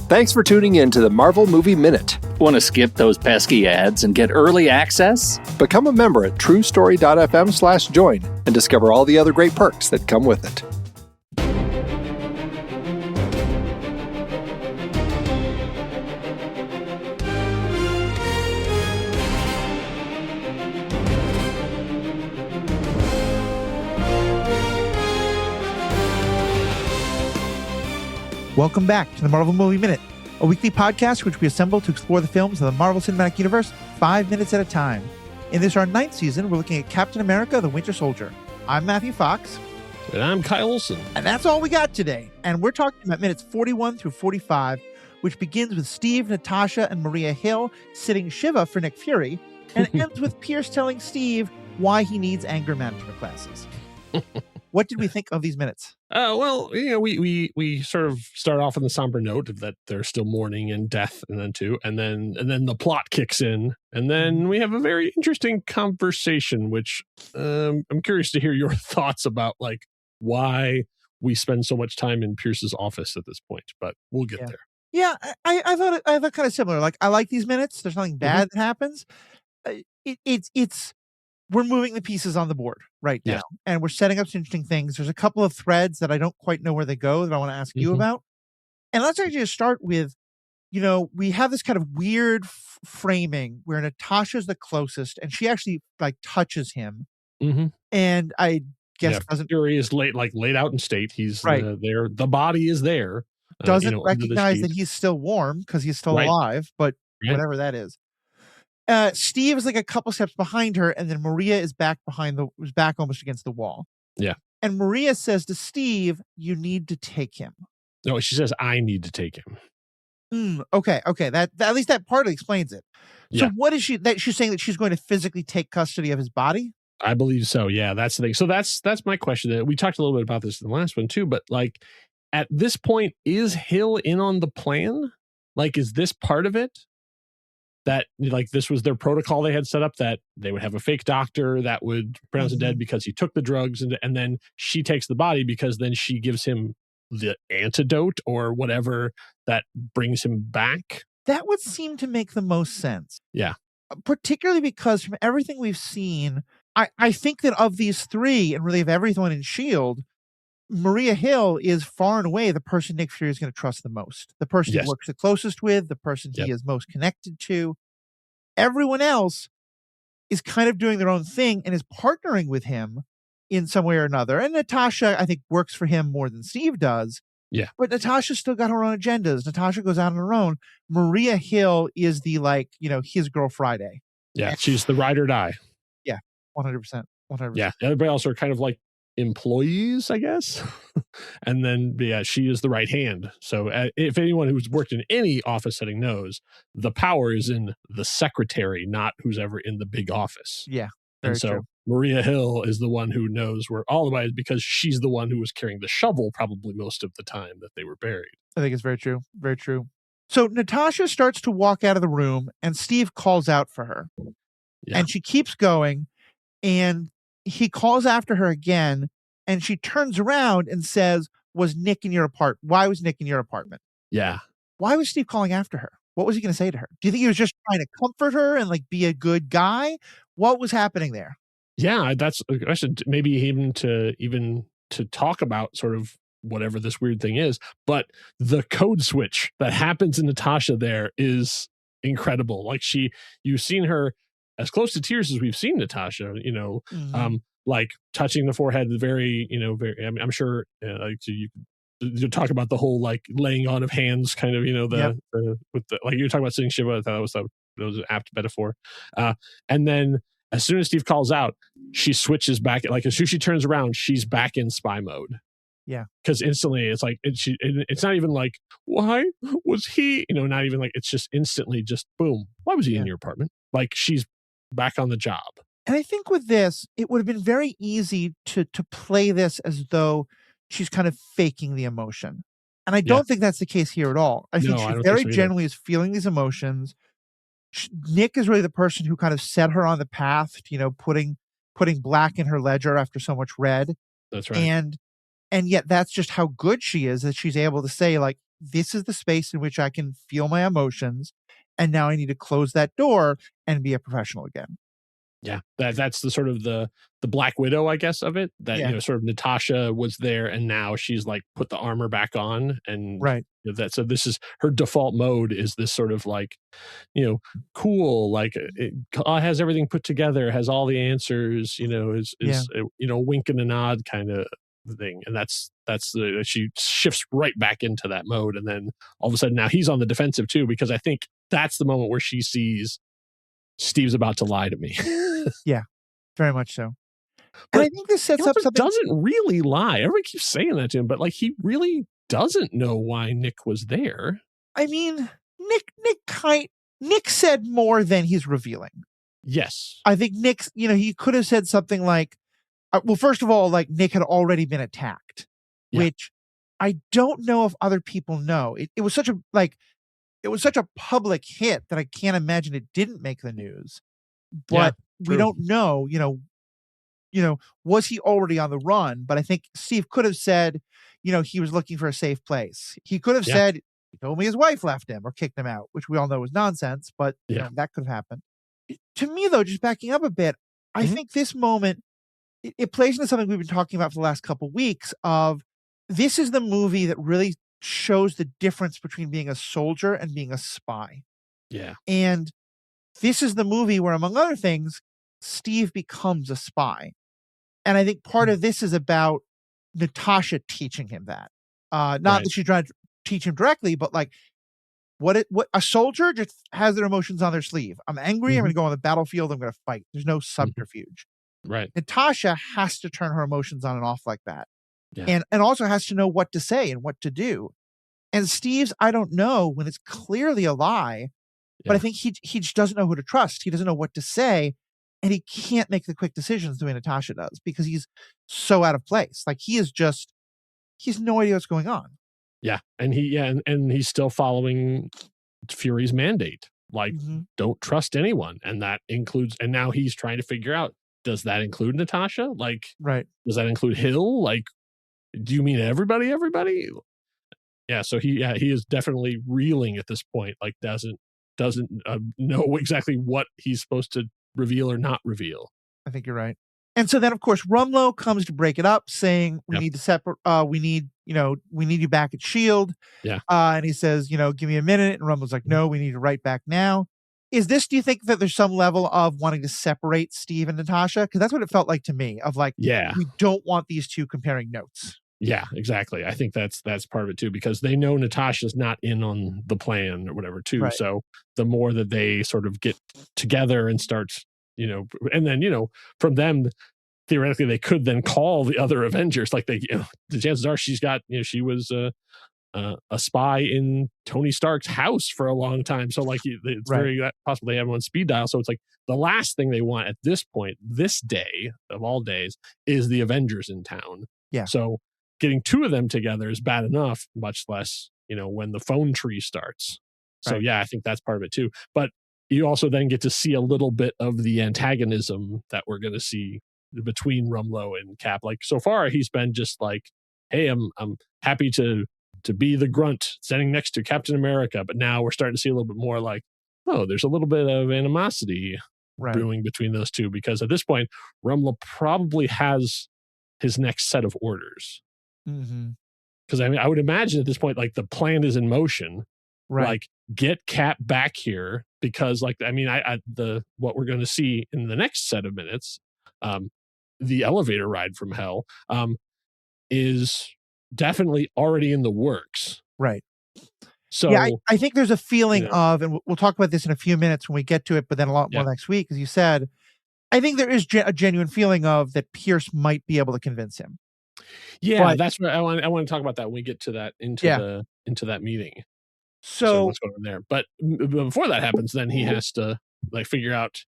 Thanks for tuning in to the Marvel Movie Minute. Want to skip those pesky ads and get early access? Become a member at truestory.fm/join and discover all the other great perks that come with it. Welcome back to the Marvel Movie Minute, a weekly podcast which we assemble to explore the films of the Marvel Cinematic Universe 5 minutes at a time. In this, our 9th season, we're looking at Captain America, the Winter Soldier. I'm Matthew Fox. And I'm Kyle Olson. And that's all we got today. And we're talking about minutes 41 through 45, which begins with Steve, Natasha, and Maria Hill sitting Shiva for Nick Fury, and ends with Pierce telling Steve why he needs anger management classes. What did we think of these minutes? Well, you know, we sort of start off on the somber note of that they're still mourning and death, and then the plot kicks in, and then we have a very interesting conversation, which I'm curious to hear your thoughts about, like why we spend so much time in Pierce's office at this point. But we'll get there. Yeah, I thought kind of similar. Like, I like these minutes. There's nothing bad that happens. It's we're moving the pieces on the board right now, and we're setting up some interesting things. There's a couple of threads that I don't quite know where they go that I want to ask you about. And let's actually just start with, you know, we have this kind of weird framing where Natasha's the closest, and she actually like touches him. And I guess Fury is laid out in state. He's there. The body is there. Doesn't recognize that he's still warm because he's still alive, but whatever that is. Steve is like a couple steps behind her, and then Maria is back almost against the wall. Yeah. And Maria says to Steve, "You need to take him." No, she says, "I need to take him." Okay. That at least that partly explains it. So what is she? That she's saying that she's going to physically take custody of his body? I believe so. Yeah, that's the thing. So that's my question. We talked a little bit about this in the last one too, but like at this point, is Hill in on the plan? Like, is this part of it? That like this was their protocol they had set up, that they would have a fake doctor that would pronounce him dead because he took the drugs, and then she takes the body because then she gives him the antidote or whatever that brings him back. That would seem to make the most sense. Yeah. Particularly because from everything we've seen, I think that of these three, and really of everyone in S.H.I.E.L.D., Maria Hill is far and away the person Nick Fury is going to trust the most, the person he works the closest with, the person he is most connected to. Everyone else is kind of doing their own thing and is partnering with him in some way or another. And Natasha, I think, works for him more than Steve does. Yeah. But Natasha's still got her own agendas. Natasha goes out on her own. Maria Hill is the, like, you know, his girl Friday. Yeah. She's the ride or die. Yeah. 100%. 100%. Yeah. Everybody else are kind of like employees, I guess. And then she is the right hand. So if anyone who's worked in any office setting knows, the power is in the secretary, not who's ever in the big office. Yeah. And so true. Maria Hill is the one who knows where all the way, because she's the one who was carrying the shovel probably most of the time that they were buried. I think it's very true. Very true. So Natasha starts to walk out of the room, and Steve calls out for her. Yeah. And she keeps going, and he calls after her again, and she turns around and says, Why was Nick in your apartment? Yeah. Why was Steve calling after her? What was he going to say to her? Do you think he was just trying to comfort her and like be a good guy? What was happening there? Yeah, that's a question. Maybe even to talk about sort of whatever this weird thing is. But the code switch that happens in Natasha there is incredible. Like you've seen her as close to tears as we've seen Natasha, you know, like touching the forehead, very, I'm sure like you talk about the whole like laying on of hands kind of, you know, with the, like you were talking about sitting Shiva. I thought that was an apt metaphor. And then as soon as Steve calls out, she switches back. Like as soon as she turns around, she's back in spy mode. Yeah. Because instantly it's like, it's not even like, why was he, not even like, it's just instantly just boom. Why was he in your apartment? Like she's back on the job. And I think with this, it would have been very easy to play this as though she's kind of faking the emotion. And I don't think that's the case here at all. I think she very genuinely is feeling these emotions. Nick is really the person who kind of set her on the path, putting black in her ledger after so much red. That's right. And yet that's just how good she is, that she's able to say, like, this is the space in which I can feel my emotions, and now I need to close that door and be a professional again. Yeah, that's the sort of the Black Widow, I guess, of it. That sort of Natasha was there, and now she's like put the armor back on, and right. That so this is her default mode is this sort of like, cool, like it has everything put together, has all the answers, is wink and a nod kind of thing, and that's she shifts right back into that mode, and then all of a sudden now he's on the defensive too, because I think that's the moment where she sees Steve's about to lie to me. Yeah, very much so. But and I think this sets up something. Doesn't really lie. Everybody keeps saying that to him, but like he really doesn't know why Nick was there. I mean, Nick said more than he's revealing. Yes, I think Nick's. He could have said something like, well, first of all, like Nick had already been attacked, which I don't know if other people know. It was such a public hit that I can't imagine it didn't make the news. But we don't know, was he already on the run? But I think Steve could have said, he was looking for a safe place. He could have said, he told me his wife left him or kicked him out, which we all know was nonsense, but that could have happened. To me, though, just backing up a bit, I think this moment, it plays into something we've been talking about for the last couple of weeks of this is the movie that really shows the difference between being a soldier and being a spy. Yeah. And this is the movie where, among other things, Steve becomes a spy. And I think part of this is about Natasha teaching him that. Not that she's trying to teach him directly, but like what a soldier just has their emotions on their sleeve. I'm angry, I'm going to go on the battlefield, I'm going to fight. There's no subterfuge. Right. Natasha has to turn her emotions on and off like that. Yeah. And also has to know what to say and what to do. And Steve's, I don't know, when it's clearly a lie, but I think he just doesn't know who to trust. He doesn't know what to say, and he can't make the quick decisions the way Natasha does because he's so out of place. Like he has no idea what's going on. Yeah, and he's still following Fury's mandate. Like, don't trust anyone, and that includes. And now he's trying to figure out: does that include Natasha? Like, does that include Hill? Like, do you mean everybody? Everybody? Yeah. So he is definitely reeling at this point. Like, doesn't know exactly what he's supposed to reveal or not reveal. I think you're right. And so then, of course, Rumlow comes to break it up, saying we need to separate. We need you back at S.H.I.E.L.D. Yeah. And he says, give me a minute. And Rumlow's like, no, we need to write back now. Do you think that there's some level of wanting to separate Steve and Natasha? Because that's what it felt like to me. Of like, we don't want these two comparing notes. Yeah, exactly. I think that's part of it too, because they know Natasha's not in on the plan or whatever too. Right. So the more that they sort of get together and start, and then, from them, theoretically, they could then call the other Avengers. Like the chances are she's got, she was a spy in Tony Stark's house for a long time. So like it's very possible they have them on speed dial. So it's like the last thing they want at this point, this day of all days, is the Avengers in town. Yeah. So getting two of them together is bad enough, much less, when the phone tree starts. So I think that's part of it too. But you also then get to see a little bit of the antagonism that we're going to see between Rumlow and Cap. Like so far, he's been just like, hey, I'm happy to be the grunt standing next to Captain America. But now we're starting to see a little bit more like, oh, there's a little bit of animosity brewing between those two. Because at this point, Rumlow probably has his next set of orders. Because I would imagine at this point, like the plan is in motion. Like get Cap back here because, like, what we're going to see in the next set of minutes, the elevator ride from hell, is definitely already in the works. Right. So I think there's a feeling of, and we'll talk about this in a few minutes when we get to it, but then a lot more next week, as you said. I think there is a genuine feeling of that Pierce might be able to convince him. Yeah, but that's what I want to talk about that when we get to that into that meeting. So what's going on there? But before that happens, then he has to figure out.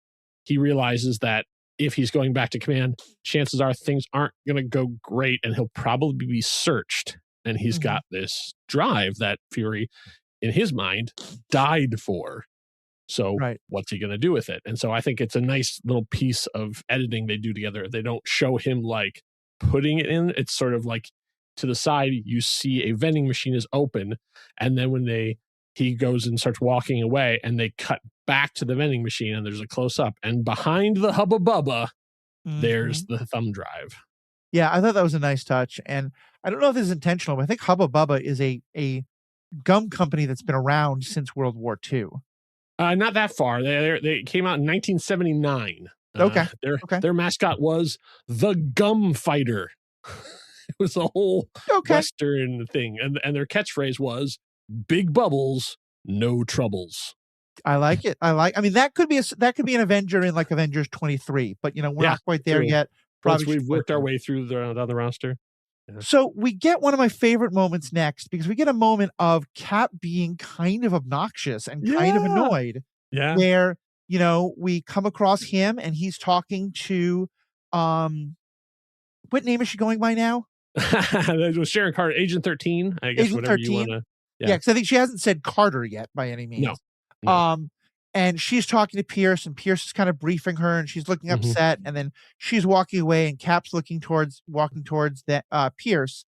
He realizes that if he's going back to command, chances are things aren't going to go great, and he'll probably be searched. And he's got this drive that Fury, in his mind, died for. So what's he going to do with it? And so I think it's a nice little piece of editing they do together. They don't show him putting it in. It's sort of like to the side, you see a vending machine is open, and then when he goes and starts walking away, and they cut back to the vending machine, and there's a close up, and behind the Hubba Bubba, there's the thumb drive. Yeah, I thought that was a nice touch, and I don't know if this is intentional, but I think Hubba Bubba is a gum company that's been around since World War II. Not that far. They came out in 1979. Okay. Their mascot was the Gumfighter. It was a whole Western thing, and their catchphrase was "Big bubbles, no troubles." I like it. I mean, that could be an Avenger in like Avengers 23, but we're not quite there yet. Once we've worked our way through down the roster. Yeah. So we get one of my favorite moments next, because we get a moment of Cap being kind of obnoxious and kind of annoyed. Yeah. Where, we come across him and he's talking to, what name is she going by now? That was Sharon Carter, Agent 13. I guess Agent whatever 13? you want to. Yeah, because I think she hasn't said Carter yet by any means. No. And she's talking to Pierce, and Pierce is kind of briefing her, and she's looking upset, and then she's walking away, and Cap's walking towards that Pierce,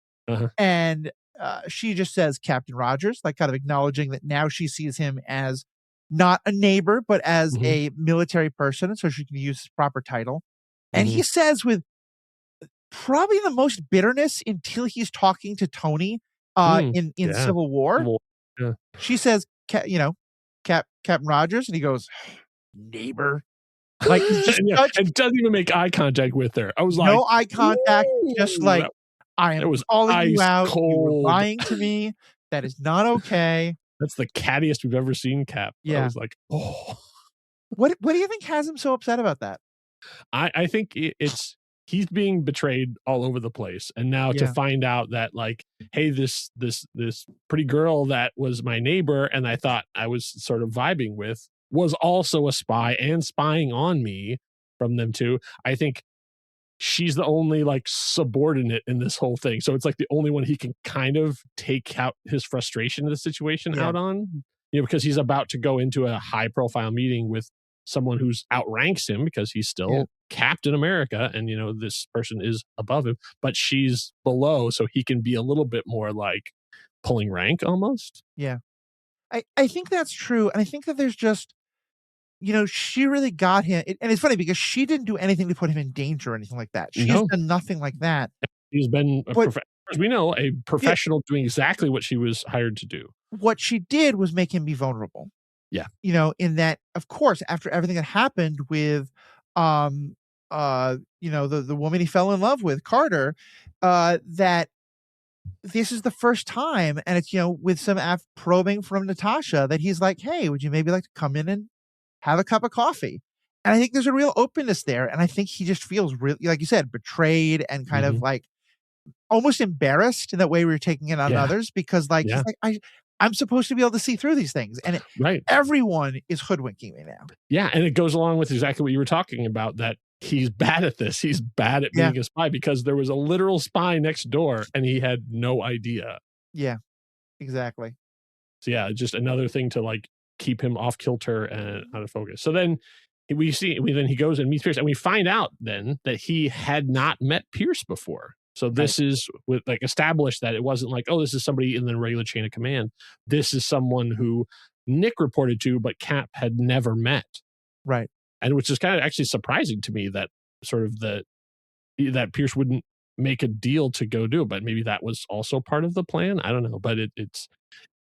and she just says Captain Rogers, like kind of acknowledging that now she sees him as not a neighbor, but as a military person, and so she can use his proper title. And he says with probably the most bitterness until he's talking to Tony in Civil War. Yeah. She says, Captain Rogers, and he goes, neighbor. Like, and doesn't even make eye contact with her. I was like, no eye contact, just like, I am calling you out. Cold. You were lying to me. That is not okay. That's the cattiest we've ever seen Cap. Yeah. I was like, oh. What do you think has him so upset about that? I think it's he's being betrayed all over the place, and now to find out that, like, hey, this pretty girl that was my neighbor and I thought I was sort of vibing with was also a spy and spying on me from them too. I think she's the only like subordinate in this whole thing, so it's like the only one he can kind of take out his frustration of the situation out on, because he's about to go into a high profile meeting with someone who's outranks him, because he's still Captain America, and this person is above him, but she's below, so he can be a little bit more like pulling rank almost. I think that's true, and I think that there's just she really got him, and it's funny because she didn't do anything to put him in danger or anything like that. She's done nothing like that. He's been as we know, a professional doing exactly what she was hired to do. What she did was make him be vulnerable. Yeah. In that, of course, after everything that happened with, the woman he fell in love with, Carter, that this is the first time, and it's, with some probing from Natasha, that he's like, hey, would you maybe like to come in and have a cup of coffee? And I think there's a real openness there. And I think he just feels really, like you said, betrayed and kind of like almost embarrassed in that way we were taking it on others, because like, he's like, I'm supposed to be able to see through these things. And everyone is hoodwinking me now. Yeah. And it goes along with exactly what you were talking about, that he's bad at this. He's bad at being a spy, because there was a literal spy next door and he had no idea. Yeah, exactly. So just another thing to like keep him off kilter and out of focus. So then then he goes and meets Pierce, and we find out then that he had not met Pierce before. So this is with like established that it wasn't like, oh, this is somebody in the regular chain of command. This is someone who Nick reported to, but Cap had never met. Right. And which is kind of actually surprising to me, that sort of that Pierce wouldn't make a deal to go do it, but maybe that was also part of the plan. I don't know, but it's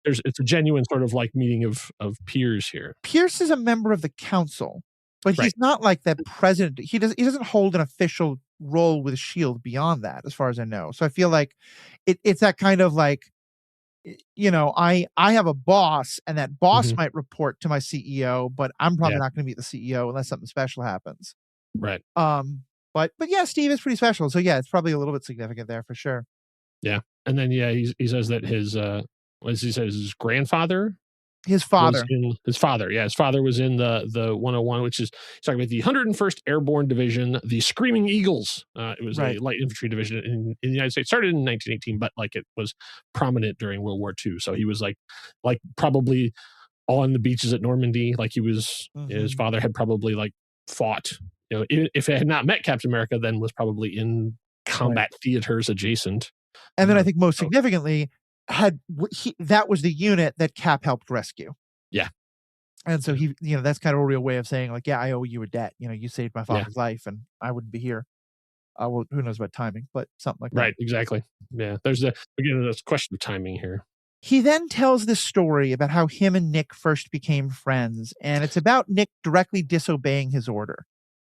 a genuine sort of like meeting of peers here. Pierce is a member of the council, but he's not like that president. He doesn't hold an official role with S.H.I.E.L.D. beyond that, as far as I know. So I feel like it's that kind of like, I have a boss, and that boss might report to my CEO, but I'm probably not going to meet the CEO unless something special happens. Right. But yeah, Steve is pretty special. So yeah, it's probably a little bit significant there for sure. Yeah. And then he says that his his grandfather, his father was in the 101, which is talking about the 101st Airborne Division, the Screaming Eagles. It was a light infantry division in the United States. Started in 1918, but like it was prominent during World War II. So he was like probably on the beaches at Normandy. Like he was, his father had probably like fought. If it had not met Captain America, then was probably in combat theaters adjacent. And then I think most So- significantly, that was the unit that Cap helped rescue. Yeah. And so he, that's kind of a real way of saying like, yeah, I owe you a debt. You saved my father's life and I wouldn't be here. Well, who knows about timing, but something like that. Right, exactly. Yeah. There's a question of timing here. He then tells this story about how him and Nick first became friends, and it's about Nick directly disobeying his order.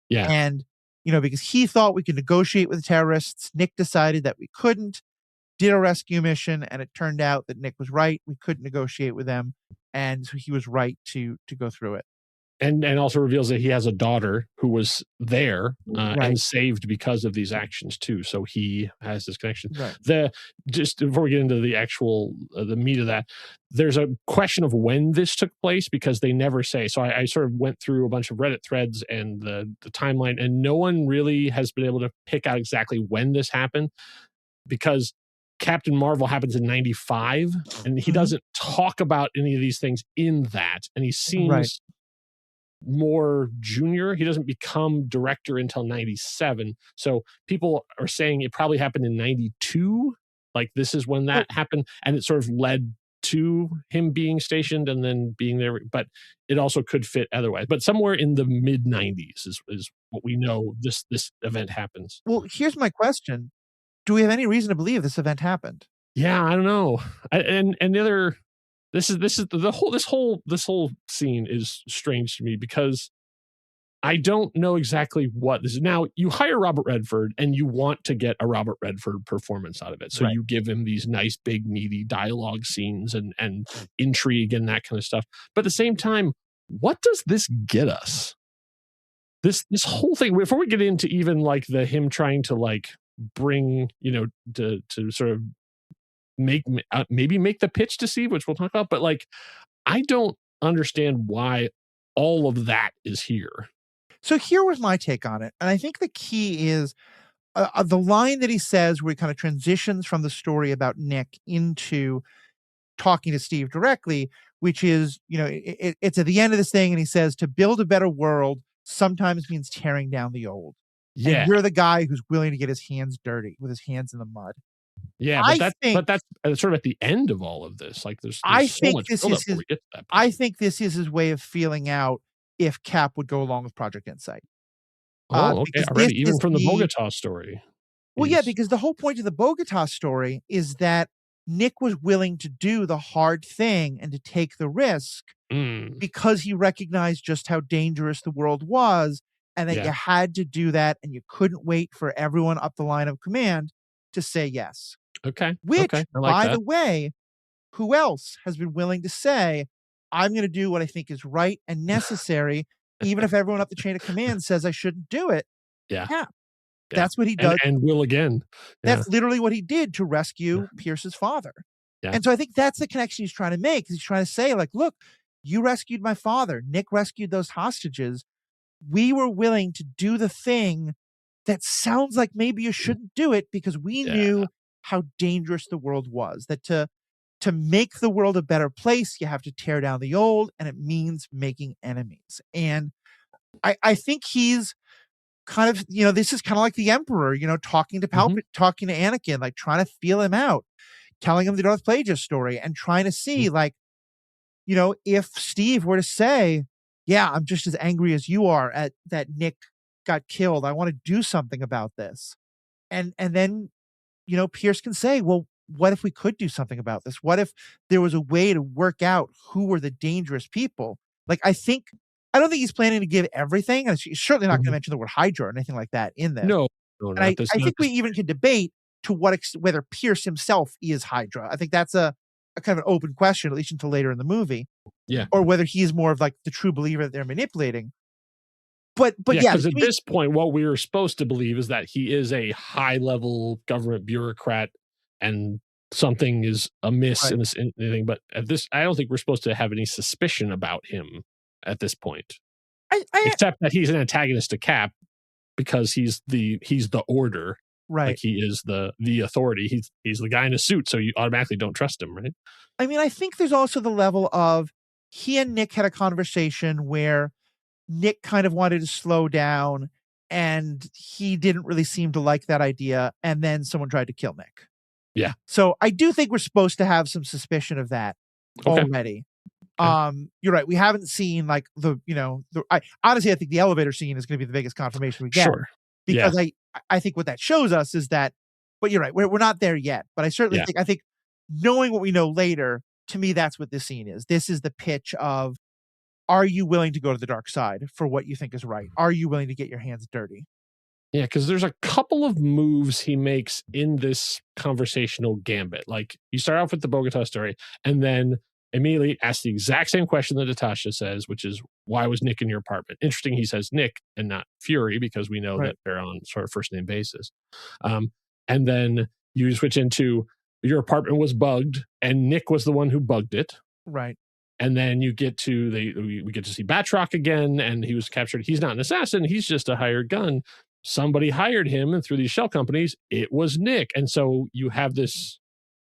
Yeah. And, because he thought we could negotiate with the terrorists, Nick decided that we couldn't, did a rescue mission, and it turned out that Nick was right. We couldn't negotiate with them, and so he was right to go through it. And also reveals that he has a daughter who was there Right. and saved because of these actions too. So he has this connection. Right. Just before we get into the actual the meat of that, there's a question of when this took place because they never say. So I sort of went through a bunch of Reddit threads and the timeline, and no one really has been able to pick out exactly when this happened because Captain Marvel happens in 95 and he doesn't talk about any of these things in that, and he seems more junior. He doesn't become director until 97. So people are saying it probably happened in 92. Like this is when that happened. And it sort of led to him being stationed and then being there. But it also could fit otherwise. But somewhere in the mid 90s is what we know this event happens. Well, here's my question. Do we have any reason to believe this event happened? Yeah, I don't know. And the other, this is this whole scene is strange to me because I don't know exactly what this is. Now you hire Robert Redford and you want to get a Robert Redford performance out of it. So you give him these nice, big, meaty dialogue scenes and intrigue and that kind of stuff. But at the same time, what does this get us? This whole thing, before we get into even like him trying to like bring, to sort of maybe make the pitch to Steve, which we'll talk about, but like I don't understand why all of that is here. So here was my take on it, and I think the key is the line that he says where he kind of transitions from the story about Nick into talking to Steve directly, which is, it's at the end of this thing, and he says, to build a better world sometimes means tearing down the old. Yeah. And you're the guy who's willing to get his hands dirty with his hands in the mud. Yeah, but that's sort of at the end of all of this. Like there's I so think much this buildup is before we get to that point. I think this is his way of feeling out if Cap would go along with Project Insight. Okay, because already, this even is from the Bogota story. Well, yeah, because the whole point of the Bogota story is that Nick was willing to do the hard thing and to take the risk because he recognized just how dangerous the world was, and that you had to do that, and you couldn't wait for everyone up the line of command to say yes. Okay. Which, I like by that. the way, who else has been willing to say, I'm going to do what I think is right and necessary, even if everyone up the chain of command says I shouldn't do it? Yeah. That's what he does. And will again. That's literally what he did to rescue Pierce's father. Yeah. And so I think that's the connection he's trying to make. He's trying to say, like, look, you rescued my father. Nick rescued those hostages. We were willing to do the thing that sounds like maybe you shouldn't do it because we knew how dangerous the world was. That to make the world a better place, you have to tear down the old, and it means making enemies. And I think he's kind of, this is kind of like the Emperor, talking to Palpatine, talking to Anakin, like trying to feel him out, telling him the Darth Plagueis story, and trying to see, like, if Steve were to say, yeah, I'm just as angry as you are at that Nick got killed. I want to do something about this. And then, Pierce can say, well, what if we could do something about this? What if there was a way to work out who were the dangerous people? Like, I don't think he's planning to give everything. And he's certainly not going to mention the word Hydra or anything like that in there. No. And I think we even can debate to whether Pierce himself is Hydra. I think that's a kind of an open question, at least until later in the movie. Yeah. Or whether he's more of like the true believer that they're manipulating. But yeah, because at this point, what we were supposed to believe is that he is a high-level government bureaucrat, and something is amiss in this anything. But at this, I don't think we're supposed to have any suspicion about him at this point, except that he's an antagonist to Cap because he's the order, right? Like he is the authority. He's the guy in a suit, so you automatically don't trust him, right? I mean, I think there's also the level of he and Nick had a conversation where Nick kind of wanted to slow down and he didn't really seem to like that idea. And then someone tried to kill Nick. Yeah. So I do think we're supposed to have some suspicion of that already. You're right. We haven't seen like honestly, I think the elevator scene is going to be the biggest confirmation we get. Sure. Because I think what that shows us is that, but you're right, we're not there yet. But I certainly think knowing what we know later, to me, that's what this scene is. This is the pitch of, are you willing to go to the dark side for what you think is right? Are you willing to get your hands dirty? Yeah, because there's a couple of moves he makes in this conversational gambit. Like, you start off with the Bogota story, and then immediately ask the exact same question that Natasha says, which is, why was Nick in your apartment? Interesting, he says Nick and not Fury, because we know that they're on sort of first name basis. And then you switch into, your apartment was bugged, and Nick was the one who bugged it. Right. And then you get to we get to see Batroc again, and he was captured. He's not an assassin; he's just a hired gun. Somebody hired him, and through these shell companies, it was Nick. And so you have this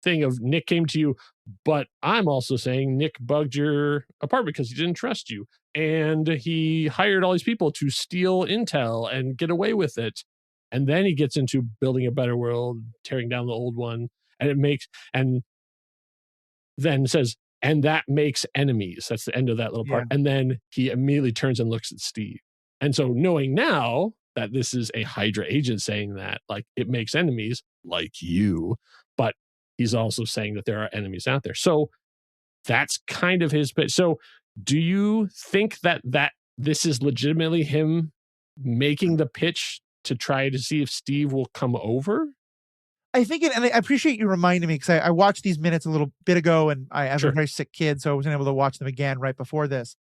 thing of Nick came to you, but I'm also saying Nick bugged your apartment because he didn't trust you, and he hired all these people to steal intel and get away with it. And then he gets into building a better world, tearing down the old one, and then says, and that makes enemies. That's the end of that little part. And then he immediately turns and looks at Steve. And so knowing now that this is a Hydra agent saying that, like, it makes enemies like you, but he's also saying that there are enemies out there. So that's kind of his pitch. So do you think that this is legitimately him making the pitch to try to see if Steve will come over? I think and I appreciate you reminding me, because I watched these minutes a little bit ago, and I have a very sick kid, so I wasn't able to watch them again right before this.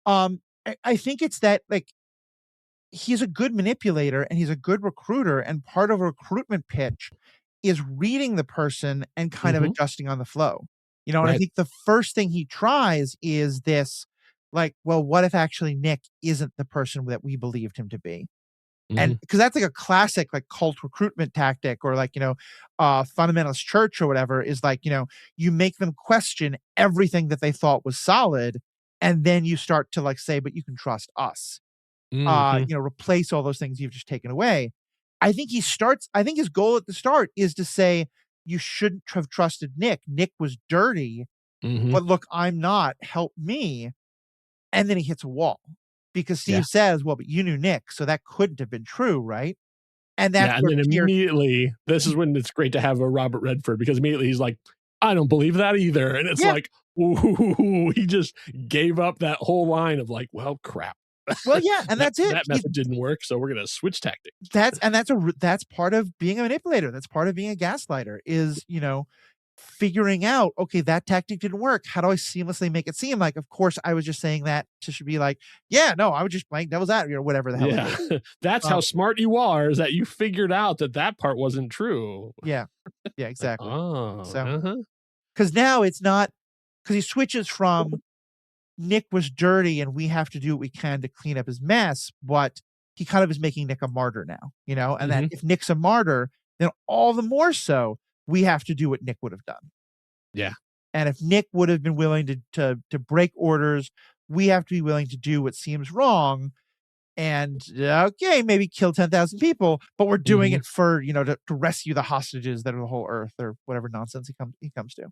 I think it's that, like, he's a good manipulator and he's a good recruiter, and part of a recruitment pitch is reading the person and kind of adjusting on the flow. And I think the first thing he tries is this, like, well, what if actually Nick isn't the person that we believed him to be? And because that's like a classic, like, cult recruitment tactic, or like, fundamentalist church or whatever, is like, you make them question everything that they thought was solid. And then you start to, like, say, but you can trust us. Replace all those things you've just taken away. I think his goal at the start is to say, you shouldn't have trusted Nick. Nick was dirty, but look, I'm not. Help me. And then he hits a wall. Because Steve says, well, but you knew Nick, so that couldn't have been true, right? And that's and then immediately, this is when it's great to have a Robert Redford, because immediately he's like, I don't believe that either. And it's like, ooh, he just gave up that whole line of like, well, crap. Well, yeah, and that's it. That method didn't work, so we're going to switch tactics. That's part of being a manipulator. That's part of being a gaslighter, is, figuring out, okay, that tactic didn't work. How do I seamlessly make it seem like, of course, I was just saying that to should be like, yeah, no, I was just playing devil's advocate, whatever the hell it is. That's how smart you are, is that you figured out that part wasn't true. Yeah, exactly. So, because now it's not, because he switches from Nick was dirty and we have to do what we can to clean up his mess, but he kind of is making Nick a martyr now, and that if Nick's a martyr, then all the more so we have to do what Nick would have done. Yeah. And if Nick would have been willing to break orders, we have to be willing to do what seems wrong. And okay, maybe kill 10,000 people, but we're doing it for, to rescue the hostages that are the whole earth, or whatever nonsense he comes to.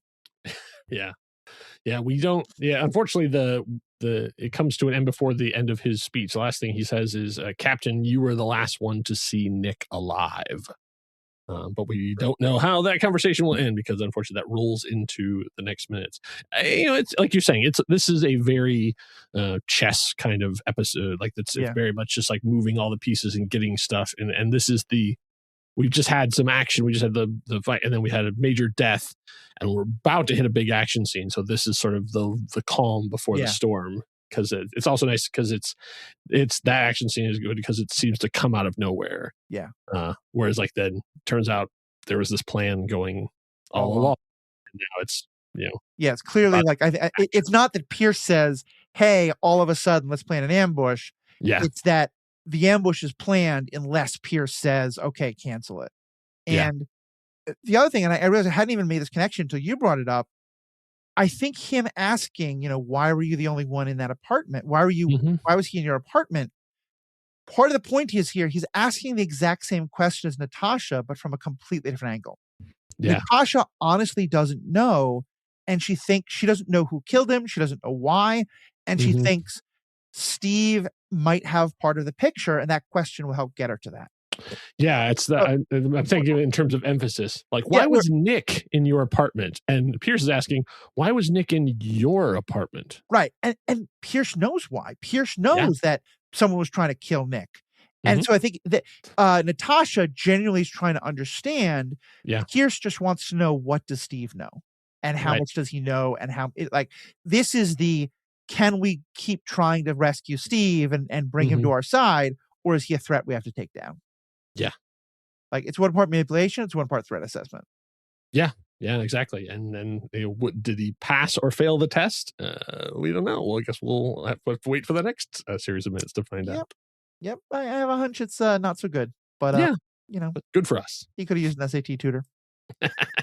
We don't. Unfortunately, it comes to an end before the end of his speech. The last thing he says is, Captain, you were the last one to see Nick alive. But we don't know how that conversation will end, because unfortunately that rolls into the next minutes. It's like you're saying, this is a very chess kind of episode. Like, it's very much just like moving all the pieces and getting stuff. And this is we've just had some action. We just had the fight, and then we had a major death, and we're about to hit a big action scene. So this is sort of the calm before the storm. Because it's also nice, because it's that action scene is good because it seems to come out of nowhere. Yeah. Whereas, like, then turns out there was this plan going all along, and now it's Yeah, it's clearly like it's not that Pierce says, "Hey, all of a sudden, let's plan an ambush." Yeah. It's that the ambush is planned unless Pierce says, "Okay, cancel it." And the other thing, and I realized I hadn't even made this connection until you brought it up. I think him asking, why were you the only one in that apartment? Why was he in your apartment? Part of the point is here, he's asking the exact same question as Natasha, but from a completely different angle. Yeah. Natasha honestly doesn't know, and she doesn't know who killed him. She doesn't know why, and she thinks Steve might have part of the picture, and that question will help get her to that. Yeah, it's that. I'm thinking in terms of emphasis. Like, why was Nick in your apartment? And Pierce is asking, why was Nick in your apartment? Right, and Pierce knows why. Pierce knows that someone was trying to kill Nick. And so I think that Natasha genuinely is trying to understand. Yeah. Pierce just wants to know, what does Steve know? And how much does he know? And this is can we keep trying to rescue Steve and bring him to our side? Or is he a threat we have to take down? Yeah. Like, it's one part manipulation, it's one part threat assessment. Yeah. Yeah, exactly. And then did he pass or fail the test? We don't know. Well, I guess we'll have to wait for the next series of minutes to find out. Yep. I have a hunch it's not so good. But, but good for us. He could have used an SAT tutor.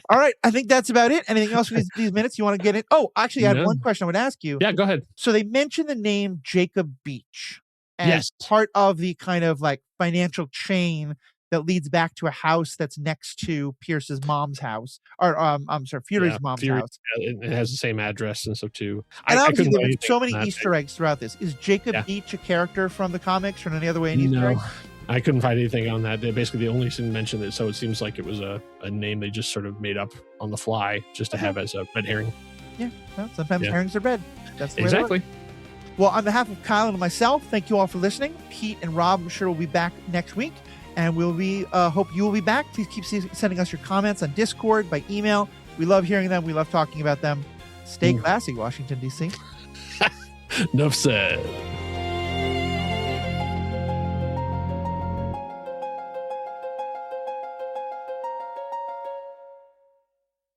All right. I think that's about it. Anything else for these minutes you want to get in? Oh, actually, I had one question I would ask you. Yeah, go ahead. So they mentioned the name Jacob Beach as part of the kind of like financial chain that leads back to a house that's next to Pierce's mom's house, or Fury's mom's house. It has the same address and stuff too. And obviously there were so many Easter eggs throughout this. Is Jacob Beach a character from the comics or in any other way? No, I couldn't find anything on that. They basically only mentioned it, so it seems like it was a name they just sort of made up on the fly just to have as a red herring. Yeah, well, sometimes herrings are red. That's the way exactly. Well, on behalf of Kyle and myself, thank you all for listening. Pete and Rob, I'm sure, will be back next week. And we'll hope you will be back. Please keep sending us your comments on Discord, by email. We love hearing them. We love talking about them. Stay classy, Washington, D.C. Enough said.